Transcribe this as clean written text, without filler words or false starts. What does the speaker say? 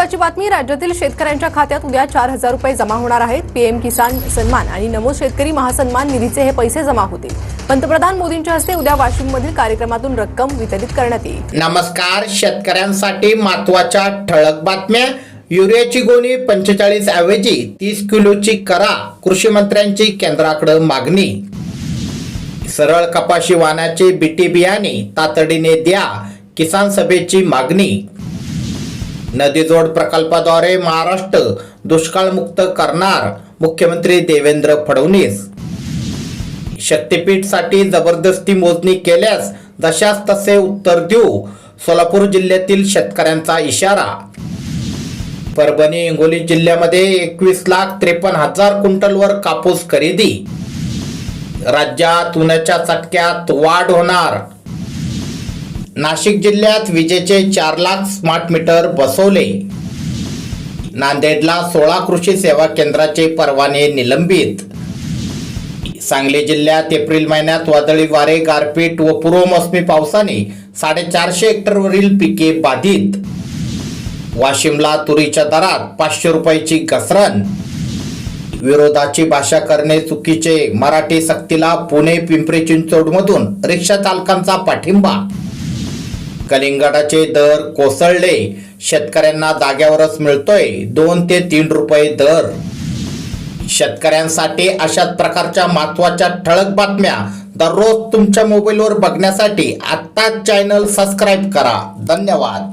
महत्त्वाची बातमी, राज्यातील शेतकऱ्यांच्या खात्यात उद्या 4,000 रुपये जमा होणार आहेत। पीएम किसान सन्मान आणि नमो शेतकरी महासन्मान निधीचे हे पैसे जमा होतील। पंतप्रधान मोदींच्या हस्ते उद्या वाशिममधील कार्यक्रमातून रक्कम वितरित करण्यात येईल। नमस्कार, शेतकऱ्यांसाठी महत्त्वाच्या ठळक बातम्या। युरियाची गोणी 45 ऐवजी 30 किलोची करा, कृषी मंत्र्यांची केंद्राकडे मागणी। सरळ कपाशी वाणाचे बीटी बियाणे तातडीने द्या, किसान सभेची मागणी। नदीजोड प्रकल्पाद्वारे महाराष्ट्र दुष्काळमुक्त करणार, मुख्यमंत्री देवेंद्र फडणवीस। शक्तीपीठसाठी जबरदस्ती मोजणी केल्यास जशास तसे उत्तर देऊ, सोलापूर जिल्ह्यातील शेतकऱ्यांचा इशारा। परभणी हिंगोली जिल्ह्यामध्ये 21,53,000 क्विंटलवर कापूस खरेदी। राज्यात उन्हाच्या चटक्यात वाढ होणार। नाशिक जिल्ह्यात विजेचे 4 लाख स्मार्ट मीटर बसवले। नांदेडला 16 कृषी सेवा केंद्राचे परवाने निलंबित। सांगली जिल्ह्यात एप्रिल महिन्यात वादळी वारे, गारपीट व पूर्वमोसमी पावसाने 450 हेक्टरवरील पिके बाधित। वाशिमला तुरीच्या दरात 500 रुपयाची घसरण। विरोधाची भाषा करणे चुकीचे, मराठी सक्तीला पुणे पिंपरी चिंचवडमधून रिक्षा चालकांचा पाठिंबा। कलिंगडाचे दर कोसळले, शेतकऱ्यांना जाग्यावरच मिळतोय 2 ते 3 रुपये दर। शेतकऱ्यांसाठी अशाच प्रकारच्या महत्त्वाच्या ठळक बातम्या दररोज तुमच्या मोबाईलवर बघण्यासाठी आत्ताच चॅनल सबस्क्राईब करा। धन्यवाद।